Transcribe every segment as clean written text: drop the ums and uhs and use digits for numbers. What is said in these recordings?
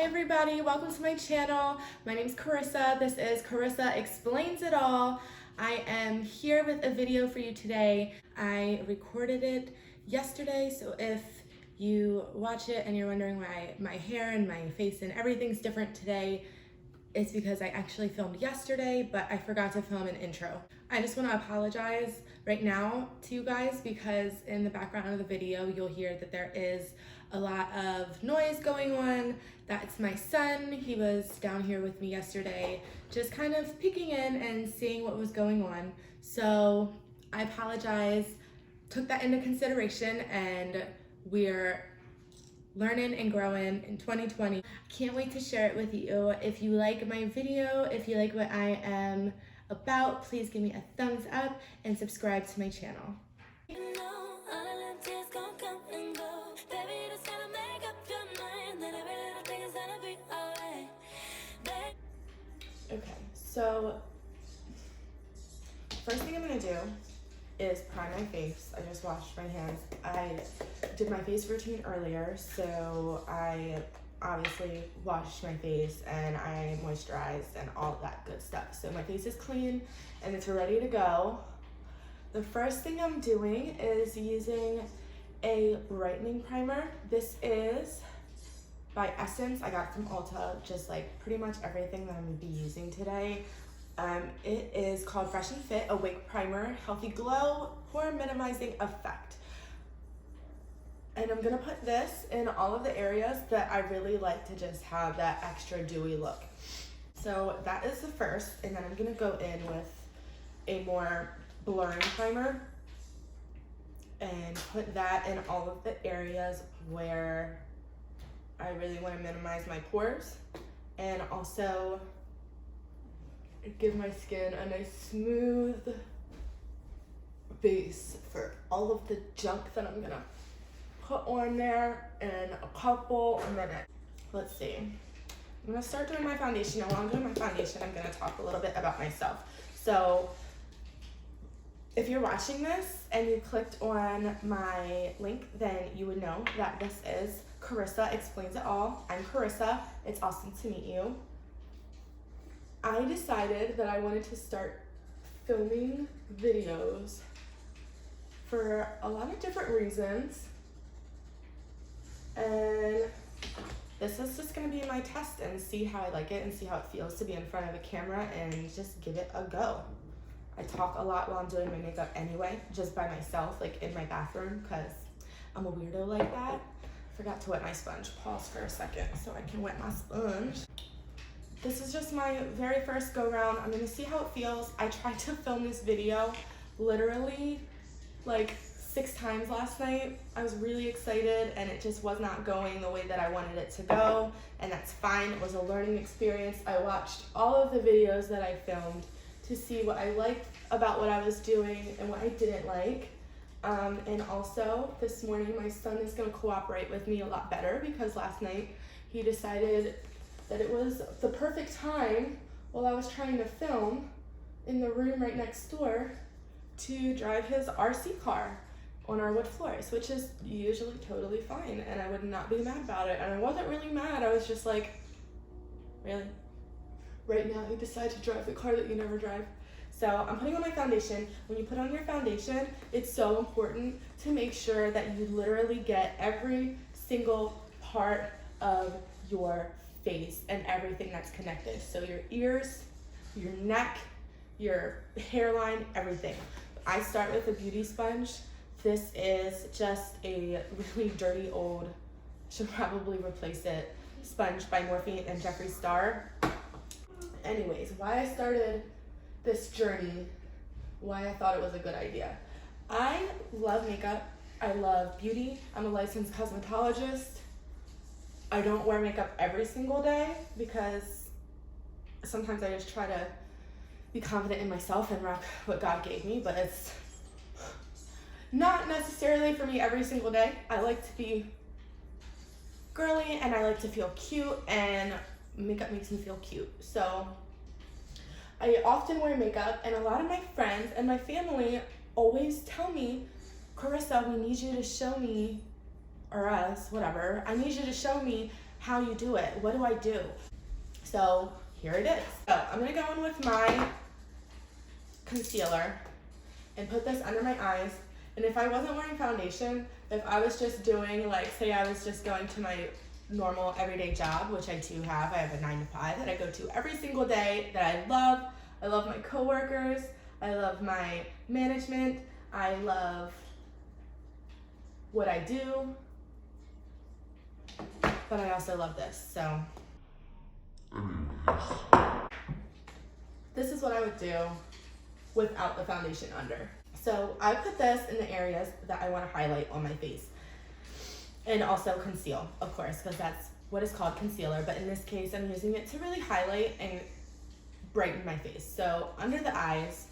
everybody, welcome to my channel. My name is Carissa. This is Carissa Explains It All. I am here with a video for you today. I recorded it yesterday, so if you watch it and you're wondering why my hair and my face and everything's different today, it's because I actually filmed yesterday, but I forgot to film an intro. I just want to apologize right now to you guys because in the background of the video, you'll hear that there is a lot of noise going on. That's my son. He was down here with me yesterday, just kind of peeking in and seeing what was going on. So I apologize, took that into consideration, and we're learning and growing in 2020. Can't wait to share it with you. If you like my video, if you like what I am about, please give me a thumbs up and subscribe to my channel. Okay, so first thing I'm gonna do is prime my face. I just washed my hands. I did my face routine earlier, so I obviously washed my face and I moisturized and all of that good stuff. So my face is clean and it's ready to go. The first thing I'm doing is using a brightening primer. This is by Essence. I got from Ulta, just like pretty much everything that I'm gonna be using today. It is called Fresh and Fit, a wake primer, healthy glow, pore minimizing effect. And I'm gonna put this in all of the areas that I really like to just have that extra dewy look. So that is the first, and then I'm gonna go in with a more blurring primer and put that in all of the areas where I really wanna minimize my pores, and also give my skin a nice smooth base for all of the junk that I'm gonna put on there in a couple minutes. Let's see. I'm gonna start doing my foundation, and while I'm doing my foundation, I'm gonna talk a little bit about myself. So if you're watching this and you clicked on my link, then you would know that this is Carissa Explains It All. I'm Carissa. It's awesome to meet you. I decided that I wanted to start filming videos for a lot of different reasons, and this is just gonna be my test and see how I like it and see how it feels to be in front of a camera and just give it a go. I talk a lot while I'm doing my makeup anyway, just by myself, like in my bathroom, because I'm a weirdo like that. Forgot to wet my sponge. Pause for a second so I can wet my sponge. This is just my very first go round. I'm gonna see how it feels. I tried to film this video literally like 6 times last night. I was really excited and it just was not going the way that I wanted it to go, and that's fine. It was a learning experience. I watched all of the videos that I filmed to see what I liked about what I was doing and what I didn't like. And also this morning my son is gonna cooperate with me a lot better because last night he decided that it was the perfect time while I was trying to film in the room right next door to drive his RC car on our wood floors, which is usually totally fine, and I would not be mad about it. And I wasn't really mad. I was just like, really? Right now you decide to drive the car that you never drive? So I'm putting on my foundation. When you put on your foundation, it's so important to make sure that you literally get every single part of your face and everything that's connected. So your ears, your neck, your hairline, everything. I start with a beauty sponge. This is just a really dirty old, should probably replace it, sponge by Morphe and Jeffree Star. Anyways, why I started this journey, why I thought it was a good idea. I love makeup. I love beauty. I'm a licensed cosmetologist. I don't wear makeup every single day because sometimes I just try to be confident in myself and rock what God gave me, but it's not necessarily for me every single day. I like to be girly and I like to feel cute, and makeup makes me feel cute. So I often wear makeup, and a lot of my friends and my family always tell me, Carissa, we need you to show me, or us, whatever, I need you to show me how you do it. What do I do? So here it is. So I'm gonna go in with my concealer and put this under my eyes. And if I wasn't wearing foundation, if I was just doing, like, say I was just going to my normal everyday job, which I do have, I have a 9 to 5 that I go to every single day that I love. I love my coworkers, I love my management, I love what I do, but I also love this, so. This is what I would do without the foundation under. So I put this in the areas that I want to highlight on my face. And also conceal, of course, because that's what is called concealer. But in this case, I'm using it to really highlight and brighten my face. So under the eyes,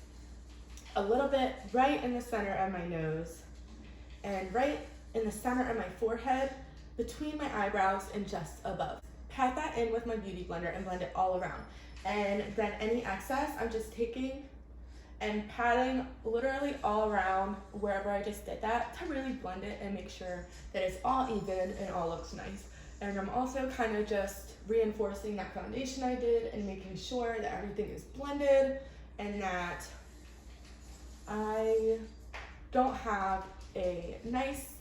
a little bit right in the center of my nose, and right in the center of my forehead, between my eyebrows and just above. Pat that in with my beauty blender and blend it all around. And then any excess, I'm just taking and patting literally all around wherever I just did that to really blend it and make sure that it's all even and all looks nice. And I'm also kind of just reinforcing that foundation I did and making sure that everything is blended and that I don't have a nice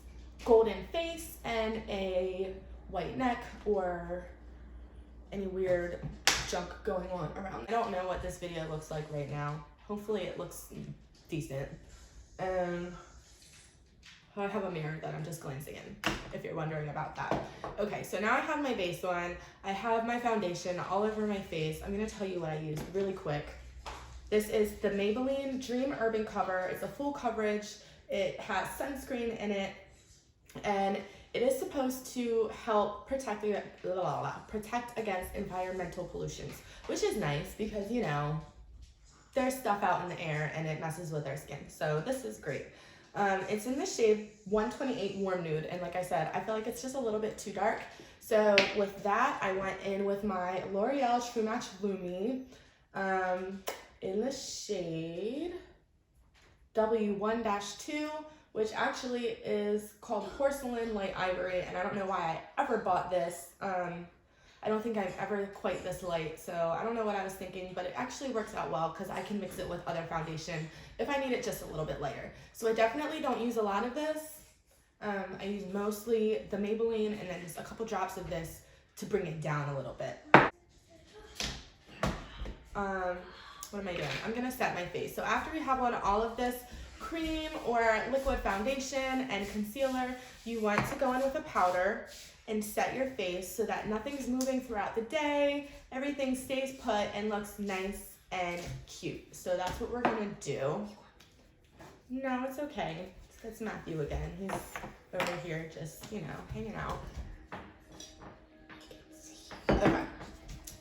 golden face and a white neck or any weird junk going on around. I don't know what this video looks like right now. Hopefully it looks decent. I have a mirror that I'm just glancing in, if you're wondering about that. Okay, so now I have my base on. I have my foundation all over my face. I'm gonna tell you what I use really quick. This is the Maybelline Dream Urban Cover. It's a full coverage. It has sunscreen in it, and it is supposed to help protect against environmental pollutions, which is nice because, you know, there's stuff out in the air and it messes with our skin. So this is great. It's in the shade 128 Warm Nude. And like I said, I feel like it's just a little bit too dark. So with that, I went in with my L'Oreal True Match Lumi in the shade W1-2, which actually is called Porcelain Light Ivory. And I don't know why I ever bought this. I don't think I'm ever quite this light, so I don't know what I was thinking, but it actually works out well because I can mix it with other foundation if I need it just a little bit lighter. So I definitely don't use a lot of this. I use mostly the Maybelline and then just a couple drops of this to bring it down a little bit. What am I doing? I'm gonna set my face. So after we have on all of this cream or liquid foundation and concealer, you want to go in with a powder and set your face so that nothing's moving throughout the day, everything stays put and looks nice and cute. So that's what we're gonna do. No, it's okay. It's Matthew again. He's over here just, you know, hanging out. Okay,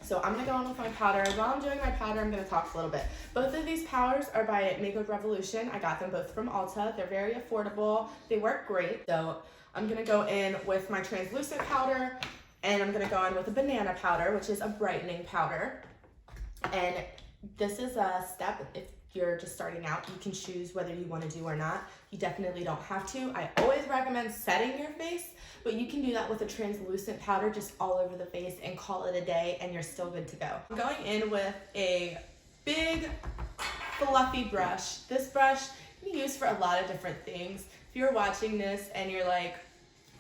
so I'm gonna go in with my powder. While I'm doing my powder, I'm gonna talk a little bit. Both of these powders are by Makeup Revolution. I got them both from Ulta. They're very affordable. They work great. So I'm gonna go in with my translucent powder, and I'm gonna go in with a banana powder, which is a brightening powder. And this is a step, if you're just starting out, you can choose whether you wanna do or not. You definitely don't have to. I always recommend setting your face, but you can do that with a translucent powder just all over the face and call it a day, and you're still good to go. I'm going in with a big, fluffy brush. This brush you can use for a lot of different things. If you're watching this and you're like,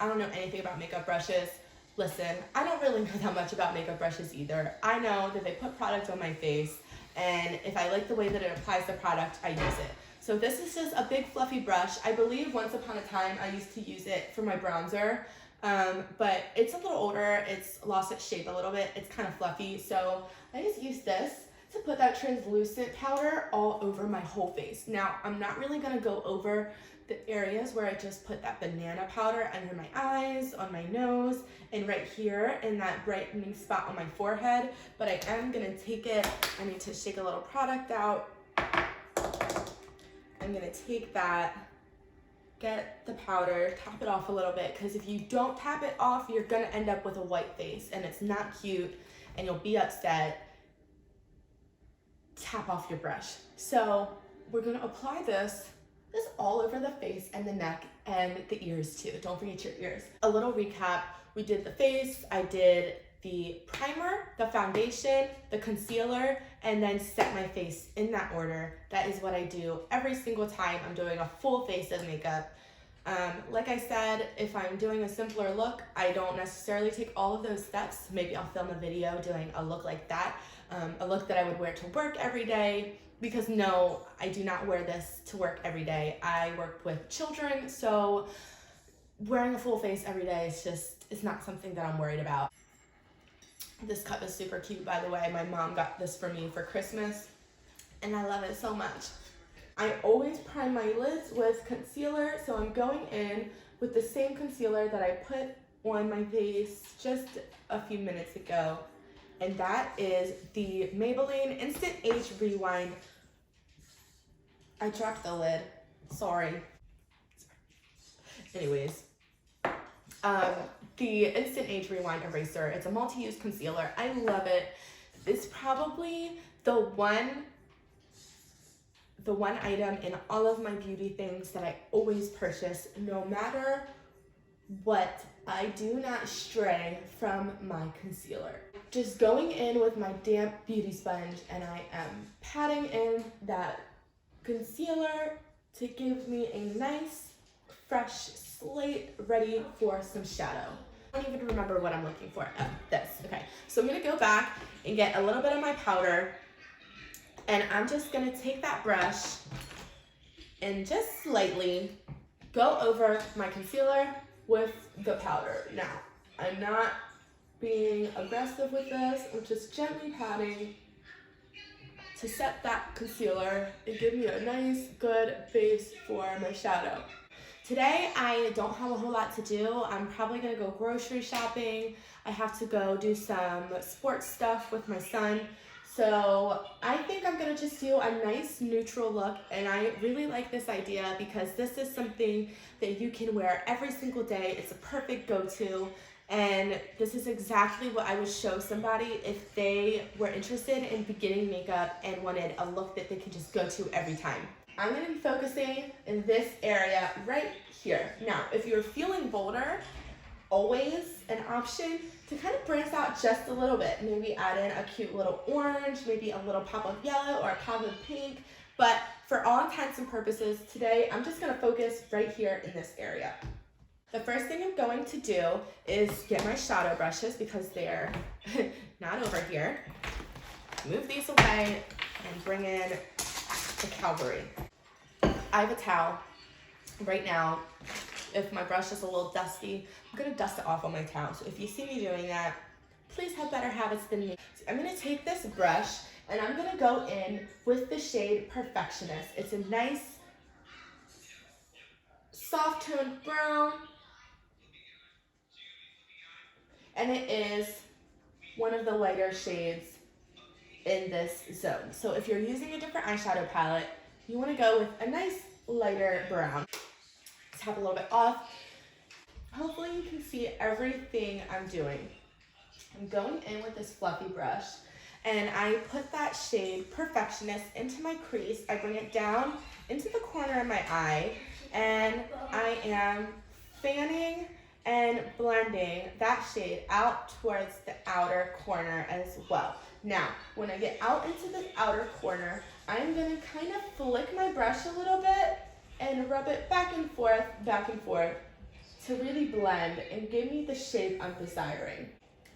I don't know anything about makeup brushes, listen, I don't really know that much about makeup brushes either. I know that they put product on my face, and if I like the way that it applies the product, I use it. So this is just a big fluffy brush. I believe once upon a time I used to use it for my bronzer, but it's a little older, it's lost its shape a little bit, it's kind of fluffy, so I just use this to put that translucent powder all over my whole face. Now, I'm not really gonna go over the areas where I just put that banana powder under my eyes, on my nose, and right here in that brightening spot on my forehead, but I am gonna take it, I need to shake a little product out. I'm gonna take that, get the powder, tap it off a little bit, because if you don't tap it off, you're gonna end up with a white face, and it's not cute, and you'll be upset. Tap off your brush. So we're gonna apply this all over the face and the neck and the ears too. Don't forget your ears. A little recap, we did the face, I did the primer, the foundation, the concealer, and then set my face in that order. That is what I do every single time I'm doing a full face of makeup. Like I said, if I'm doing a simpler look, I don't necessarily take all of those steps. Maybe I'll film a video doing a look like that, a look that I would wear to work every day, because no, I do not wear this to work every day. I work with children, so wearing a full face every day is just, it's not something that I'm worried about. This cup is super cute, by the way. My mom got this for me for Christmas, and I love it so much. I always prime my lids with concealer, so I'm going in with the same concealer that I put on my face just a few minutes ago, and that is the Maybelline Instant Age Rewind. I dropped the lid, sorry. Anyways, the Instant Age Rewind Eraser. It's a multi-use concealer. I love it. It's probably the one item in all of my beauty things that I always purchase, no matter what. I do not stray from my concealer. Just going in with my damp beauty sponge, and I am patting in that concealer to give me a nice, fresh slate ready for some shadow. I don't even remember what I'm looking for. Oh, this. Okay, so I'm gonna go back and get a little bit of my powder, and I'm just gonna take that brush and just slightly go over my concealer with the powder. Now, I'm not being aggressive with this. I'm just gently patting to set that concealer and give me a nice, good base for my shadow. Today, I don't have a whole lot to do. I'm probably gonna go grocery shopping. I have to go do some sports stuff with my son. So I think I'm gonna just do a nice neutral look, and I really like this idea because this is something that you can wear every single day. It's a perfect go-to, and this is exactly what I would show somebody if they were interested in beginning makeup and wanted a look that they can just go to every time. I'm gonna be focusing in this area right here. Now, if you're feeling bolder, always an option to kind of branch out just a little bit. Maybe add in a cute little orange, maybe a little pop of yellow or a pop of pink. But for all intents and purposes, today I'm just gonna focus right here in this area. The first thing I'm going to do is get my shadow brushes because they're not over here. Move these away and bring in the Calvary. I have a towel right now. If my brush is a little dusty, I'm gonna dust it off on my towel. So if you see me doing that, please have better habits than me. So I'm gonna take this brush and I'm gonna go in with the shade Perfectionist. It's a nice, soft toned brown. And it is one of the lighter shades in this zone. So if you're using a different eyeshadow palette, you wanna go with a nice lighter brown. Tap a little bit off. Hopefully you can see everything I'm doing. I'm going in with this fluffy brush, and I put that shade Perfectionist into my crease. I bring it down into the corner of my eye, and I am fanning and blending that shade out towards the outer corner as well. Now, when I get out into the outer corner, I'm gonna kind of flick my brush a little bit and rub it back and forth to really blend and give me the shape I'm desiring.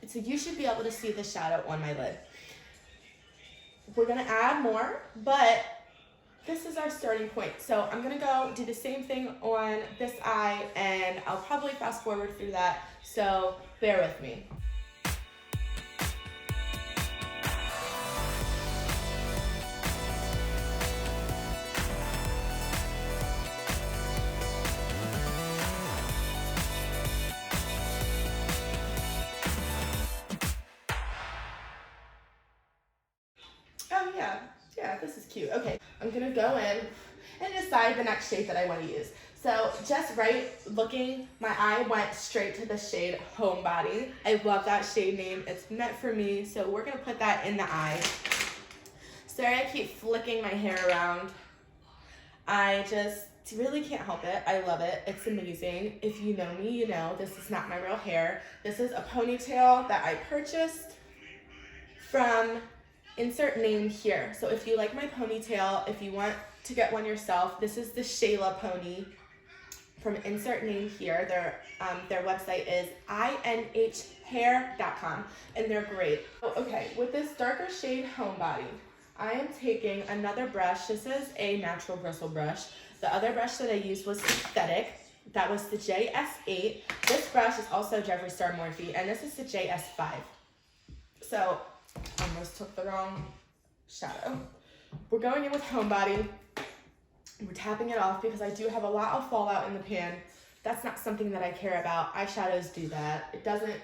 So you should be able to see the shadow on my lid. We're gonna add more, but this is our starting point. So I'm gonna go do the same thing on this eye, and I'll probably fast forward through that, so bear with me. Oh yeah, this is cute. Okay, I'm gonna go in and decide the next shade that I wanna use. So just right looking, my eye went straight to the shade Homebody. I love that shade name, it's meant for me, so we're gonna put that in the eye. Sorry I keep flicking my hair around. I just really can't help it. I love it. It's amazing. If you know me, you know this is not my real hair. This is a ponytail that I purchased from insert name here. So if you like my ponytail, if you want to get one yourself, this is the Shayla pony from insert name here. Their website is inhair.com, and they're great. Okay, with this darker shade homebody, I am taking another brush. This is a natural bristle brush. The other brush that I used was synthetic. That was the JS8. This brush is also Jeffree Star Morphe, and this is the JS5. So, I almost took the wrong shadow. We're going in with homebody. We're tapping it off because I do have a lot of fallout in the pan. That's not something that I care about. Eyeshadows do that. It doesn't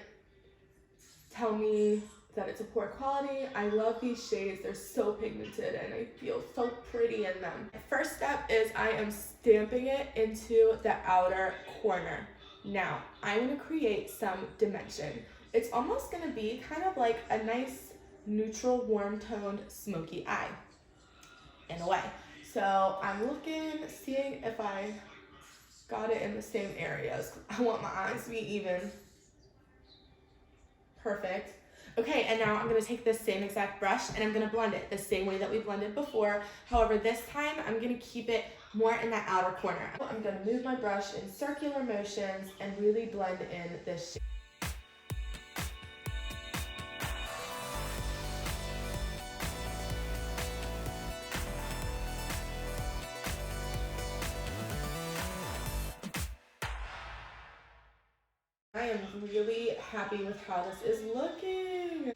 tell me that it's a poor quality. I love these shades. They're so pigmented and I feel so pretty in them. The first step is I am stamping it into the outer corner. Now, I'm gonna create some dimension. It's almost gonna be kind of like a nice neutral, warm-toned, smoky eye, in a way. So I'm looking, seeing if I got it in the same areas. I want my eyes to be even. Perfect. Okay, and now I'm gonna take this same exact brush and I'm gonna blend it the same way that we blended before. However, this time I'm gonna keep it more in that outer corner. I'm gonna move my brush in circular motions and really blend in this shade. I am really happy with how this is looking.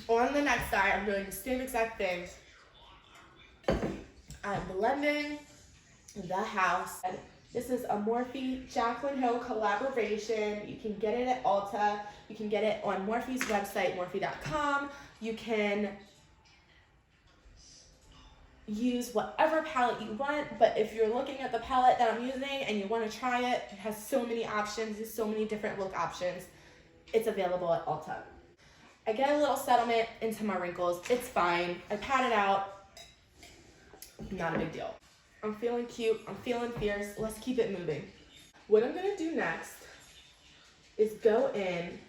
On the next eye, I'm doing the same exact thing. I'm blending the house. This is a Morphe Jaclyn Hill collaboration. You can get it at Ulta. You can get it on Morphe's website, morphe.com. You can use whatever palette you want, but if you're looking at the palette that I'm using and you want to try it, it has so many options, there's so many different look options. It's available at Ulta. I get a little settlement into my wrinkles. It's fine. I pat it out. Not a big deal. I'm feeling cute. I'm feeling fierce. Let's keep it moving. What I'm going to do next is go in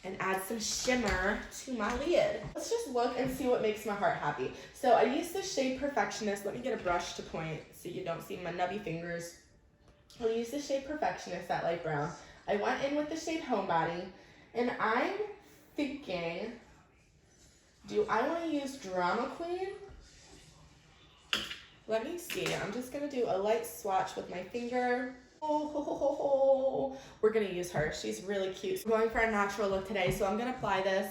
and add some shimmer to my lid. Let's just look and see what makes my heart happy. So I used the shade Perfectionist. Let me get a brush to point so you don't see my nubby fingers. I'll use the shade Perfectionist, that light brown. I went in with the shade Homebody, and I'm thinking, do I want to use Drama Queen? Let me see. I'm just gonna do a light swatch with my finger. Oh, we're gonna use her. She's really cute. I'm going for a natural look today, so I'm gonna apply this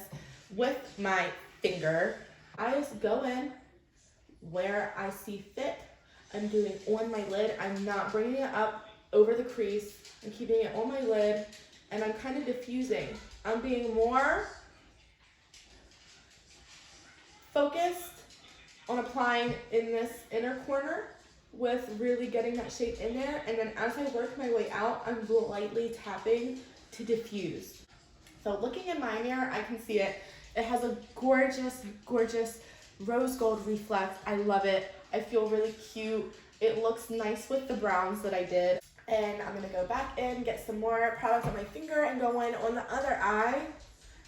with my finger. I just go in where I see fit. I'm doing on my lid. I'm not bringing it up over the crease. I'm keeping it on my lid, and I'm kind of diffusing. I'm being more focused on applying in this inner corner with really getting that shape in there, and then as I work my way out, I'm lightly tapping to diffuse. So looking in my mirror, I can see it. It has a gorgeous, gorgeous rose gold reflex. I love it. I feel really cute. It looks nice with the browns that I did. And I'm gonna go back in, get some more product on my finger, and go in on the other eye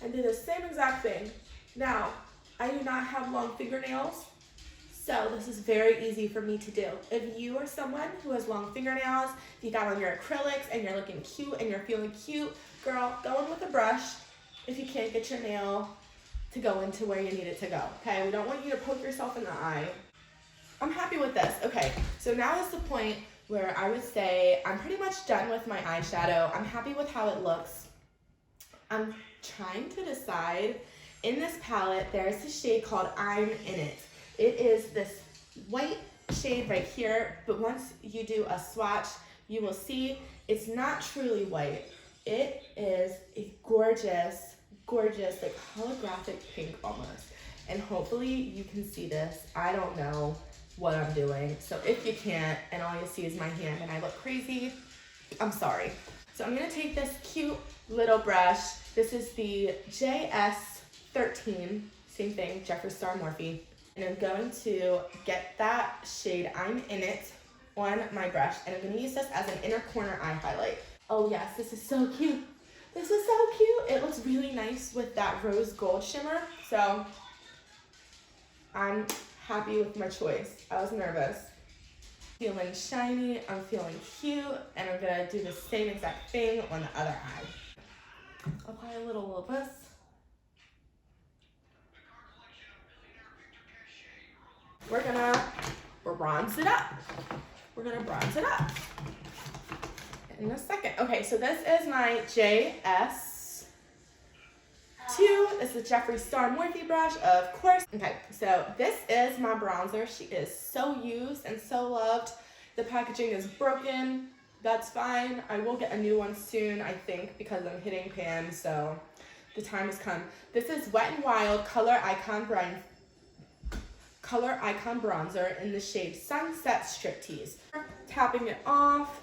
and do the same exact thing. Now, I do not have long fingernails, so this is very easy for me to do. If you are someone who has long fingernails, if you got on your acrylics and you're looking cute and you're feeling cute, girl, go in with a brush if you can't get your nail to go into where you need it to go, okay? We don't want you to poke yourself in the eye. I'm happy with this. Okay, so now is the point where I would say I'm pretty much done with my eyeshadow. I'm happy with how it looks. I'm trying to decide. In this palette, there's a shade called I'm In It. It is this white shade right here, but once you do a swatch, you will see it's not truly white. It is a gorgeous, gorgeous, like holographic pink almost. And hopefully you can see this. I don't know what I'm doing. So if you can't, and all you see is my hand and I look crazy, I'm sorry. So I'm gonna take this cute little brush. This is the JS13, same thing, Jeffree Star Morphe. And I'm going to get that shade I'm In It on my brush, and I'm gonna use this as an inner corner eye highlight. Oh yes, this is so cute. This is so cute. It looks really nice with that rose gold shimmer. So I'm happy with my choice. I was nervous. Feeling shiny, I'm feeling cute, and I'm gonna do the same exact thing on the other eye. Apply a little of this. We're gonna bronze it up. We're gonna bronze it up in a second. Okay, so this is my JS2. It's the Jeffree Star Morphe brush, of course. Okay, so this is my bronzer. She is so used and so loved. The packaging is broken. That's fine. I will get a new one soon, I think, because I'm hitting pan, so the time has come. This is Wet n Wild Color Icon Bronzer in the shade Sunset Striptease. Tapping it off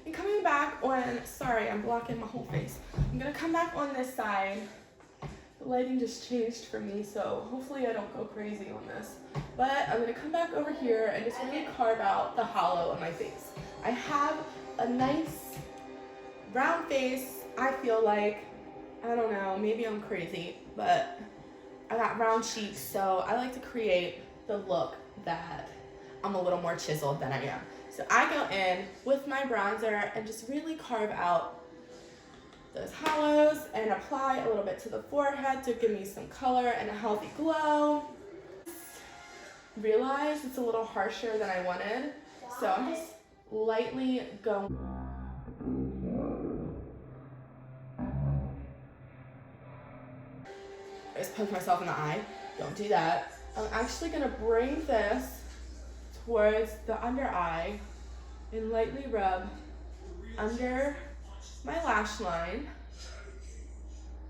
and coming back on, sorry, I'm blocking my whole face. I'm gonna come back on this side. The lighting just changed for me, so hopefully I don't go crazy on this. But I'm gonna come back over here and just really carve out the hollow of my face. I have a nice round face. I feel like, I don't know, maybe I'm crazy, but I got round cheeks, so I like to create the look that I'm a little more chiseled than I am. So I go in with my bronzer and just really carve out those hollows and apply a little bit to the forehead to give me some color and a healthy glow. Realize it's a little harsher than I wanted, so I'm just lightly going. I just poked myself in the eye. Don't do that. I'm actually gonna bring this towards the under eye and lightly rub under my lash line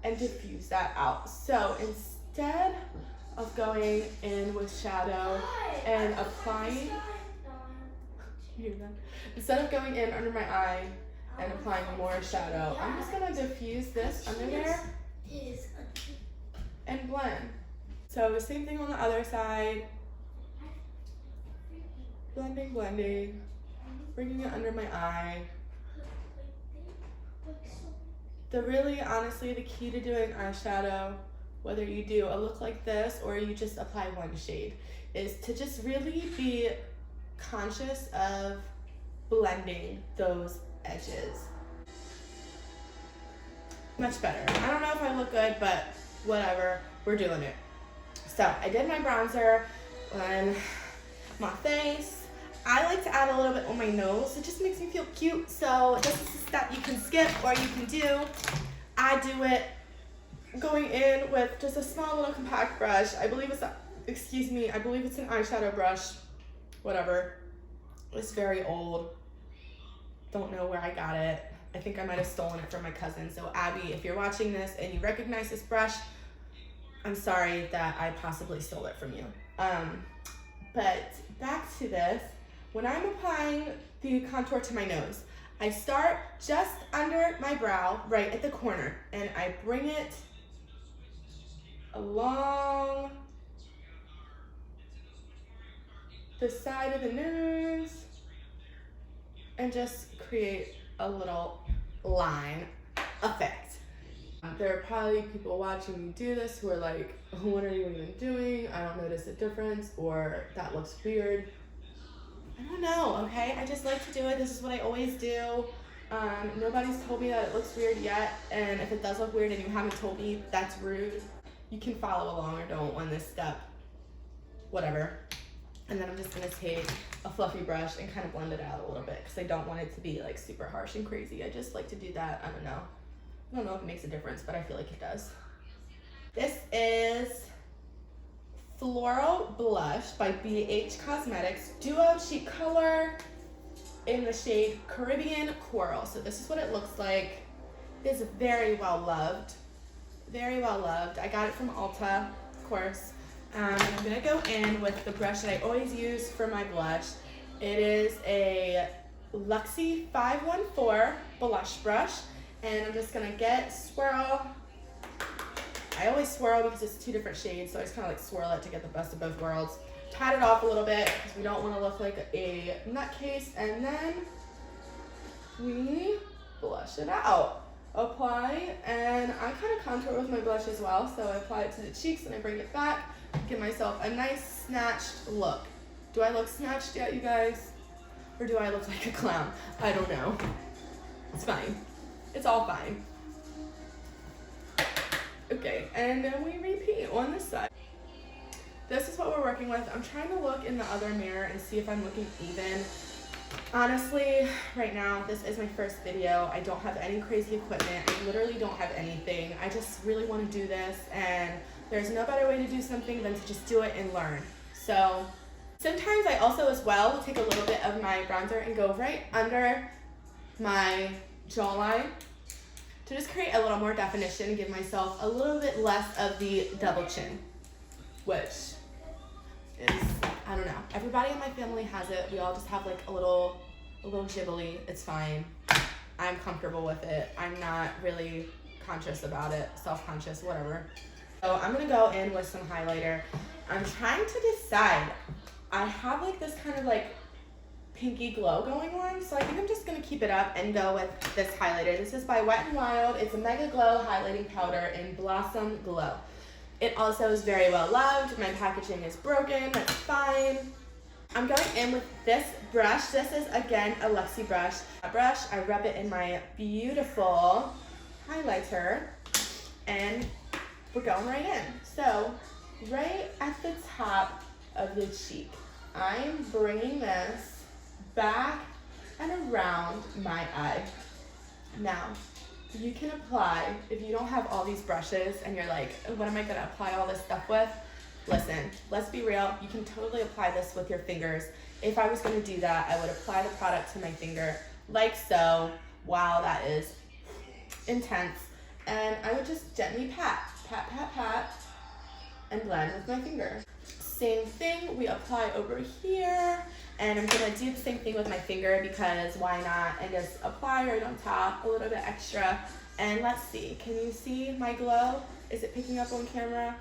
and diffuse that out. So instead of going in with shadow and applying, instead of going in under my eye and applying more shadow, I'm just gonna diffuse this under there and blend. So the same thing on the other side, blending, blending, bringing it under my eye. Honestly, the key to doing eyeshadow, whether you do a look like this or you just apply one shade, is to just really be conscious of blending those edges. Much better. I don't know if I look good, but whatever, we're doing it. So I did my bronzer on my face. I like to add a little bit on my nose. It just makes me feel cute. So this is a step you can skip or you can do. I do it going in with just a small little compact brush. I believe it's an eyeshadow brush. Whatever. It's very old. Don't know where I got it. I think I might have stolen it from my cousin. So Abby, if you're watching this and you recognize this brush, I'm sorry that I possibly stole it from you. But back to this. When I'm applying the contour to my nose, I start just under my brow, right at the corner, and I bring it along the side of the nose and just create a little line effect. There are probably people watching me do this who are like, what are you even doing? I don't notice a difference, or that looks weird. I don't know, okay? I just like to do it. This is what I always do. Nobody's told me that it looks weird yet, and if it does look weird and you haven't told me, that's rude. You can follow along or don't on this step, whatever. And then I'm just gonna take a fluffy brush and kind of blend it out a little bit because I don't want it to be like super harsh and crazy. I just like to do that. I don't know if it makes a difference, but I feel like it does. This is Floral Blush by BH Cosmetics, Duo Cheek Color in the shade Caribbean Coral. So this is what it looks like. It is very well loved. Very well loved. I got it from Ulta, of course. And I'm gonna go in with the brush that I always use for my blush. It is a Luxie 514 blush brush. And I'm just gonna swirl I always swirl because it's 2 different shades, so I just kind of like swirl it to get the best of both worlds. Pat it off a little bit because we don't want to look like a nutcase, and then we blush it out. Apply, and I kind of contour with my blush as well, so I apply it to the cheeks and I bring it back, give myself a nice snatched look. Do I look snatched yet, you guys? Or do I look like a clown? I don't know. It's fine. It's all fine. Okay, and then we repeat on this side. This is what we're working with. I'm trying to look in the other mirror and see if I'm looking even. Honestly, right now, this is my first video. I don't have any crazy equipment. I literally don't have anything. I just really want to do this, and there's no better way to do something than to just do it and learn. So sometimes I also as well will take a little bit of my bronzer and go right under my jawline to just create a little more definition and give myself a little bit less of the double chin, which is, I don't know. Everybody in my family has it. We all just have like a little gibbly. It's fine. I'm comfortable with it. I'm not really conscious about it, self-conscious, whatever. So I'm gonna go in with some highlighter. I'm trying to decide. I have like this kind of like pinky glow going on, so I think I'm just gonna keep it up and go with this highlighter. This is by Wet n Wild. It's a Mega Glow highlighting powder in Blossom Glow. It also is very well loved. My packaging is broken, that's fine. I'm going in with this brush. This is, again, a Luxie brush. I rub it in my beautiful highlighter, and we're going right in. So, right at the top of the cheek, I'm bringing this back and around my eye. Now, you can apply, if you don't have all these brushes and you're like, what am I gonna apply all this stuff with? Listen, let's be real, you can totally apply this with your fingers. If I was gonna do that, I would apply the product to my finger like so. Wow, that is intense. And I would just gently pat, and blend with my finger. Same thing, we apply over here, and I'm gonna do the same thing with my finger because why not, and just apply right on top, a little bit extra. And let's see, can you see my glow? Is it picking up on camera?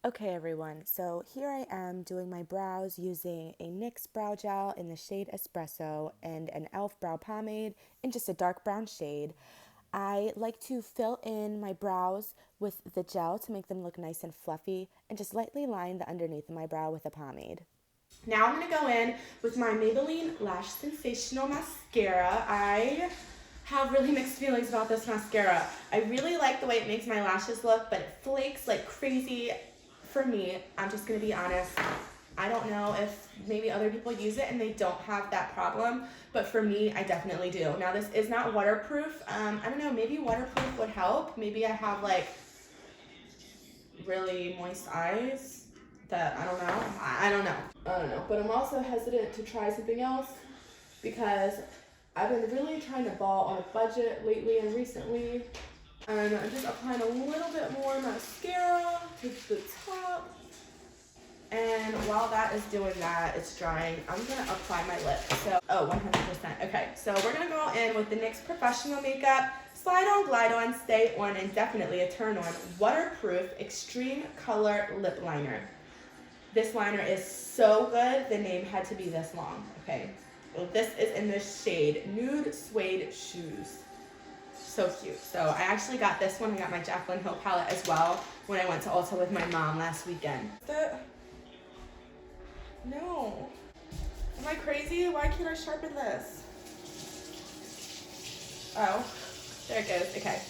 Okay everyone, so here I am doing my brows using a NYX brow gel in the shade Espresso and an e.l.f. brow pomade in just a dark brown shade. I like to fill in my brows with the gel to make them look nice and fluffy, and just lightly line the underneath of my brow with a pomade. Now I'm going to go in with my Maybelline Lash Sensational Mascara. I have really mixed feelings about this mascara. I really like the way it makes my lashes look, but it flakes like crazy. For me, I'm just going to be honest, I don't know if maybe other people use it and they don't have that problem, but for me, I definitely do. Now, this is not waterproof. I don't know, maybe waterproof would help. Maybe I have like really moist eyes that I don't know, but I'm also hesitant to try something else because I've been really trying to ball on a budget lately and recently. And I'm just applying a little bit more mascara to the top. And while that is doing that, it's drying, I'm gonna apply my lip. So, 100%. Okay, so we're gonna go in with the NYX Professional Makeup Slide On, Glide On, Stay On, and definitely a turn on waterproof extreme color lip liner. This liner is so good, the name had to be this long, okay? Well, this is in the shade Nude Suede Shoes. So cute. So I actually got this one. I got my Jaclyn Hill palette as well when I went to Ulta with my mom last weekend. No. Am I crazy? Why can't I sharpen this? Oh, there it goes. Okay.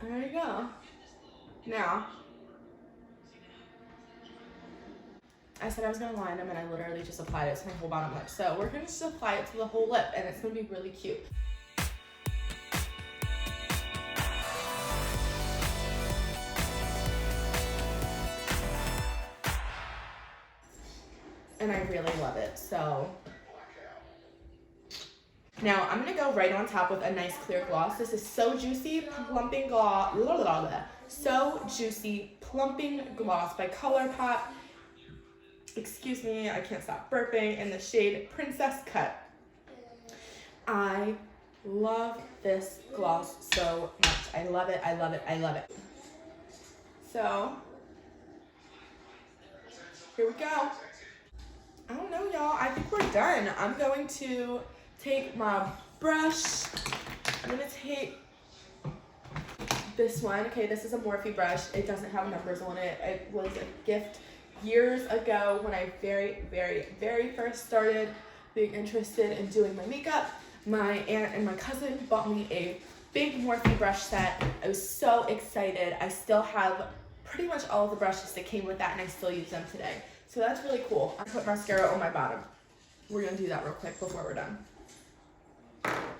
There you go. Now, I said I was gonna line them and I literally just applied it to my whole bottom lip. So we're gonna just apply it to the whole lip and it's gonna be really cute. And I really love it, so. Now I'm gonna go right on top with a nice clear gloss. This is So Juicy Plumping Gloss, So Juicy Plumping Gloss by ColourPop. Excuse me, I can't stop burping, in the shade Princess Cut. I love this gloss so much. I love it, I love it, I love it. So, here we go. I don't know, y'all. I think we're done. I'm going to take my brush. I'm gonna take this one. Okay, this is a Morphe brush. It doesn't have numbers on it. It was a gift years ago when I very first started being interested in doing my makeup. My aunt and my cousin bought me a big Morphe brush set. I was so excited. I still have pretty much all of the brushes that came with that, and I still use them today. So that's really cool. I put mascara on my bottom. We're gonna do that real quick before we're done.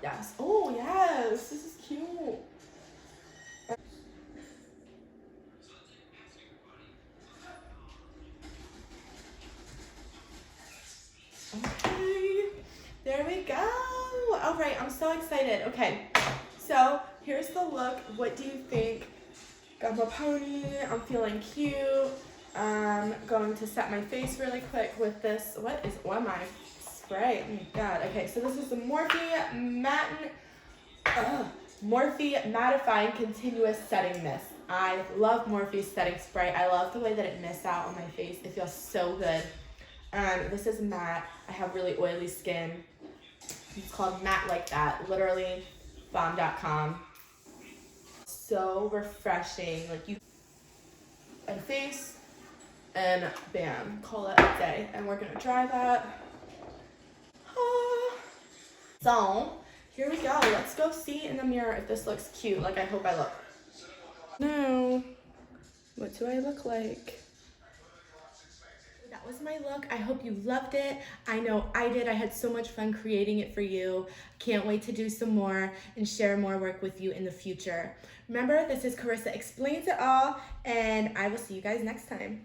Yes. Oh yes, this is cute. Okay, there we go. All right, I'm so excited. Okay, so here's the look. What do you think? Got my pony. I'm feeling cute. I'm going to set my face really quick with this. What am I? Spray. Oh my god. Okay, so this is the Morphe Mattifying Continuous Setting Mist. I love Morphe's setting spray. I love the way that it mists out on my face. It feels so good. This is matte. I have really oily skin. It's called Matte Like That. Literally, bomb.com. So refreshing. Like you and face and bam, call it a day. And we're gonna dry that. So here we go. Let's go see in the mirror if this looks cute, like I hope I look. No. What do I look like? That was my look. I hope you loved it. I know I did. I had so much fun creating it for you. Can't wait to do some more and share more work with you in the future. Remember, this is Carissa Explains It All, and I will see you guys next time.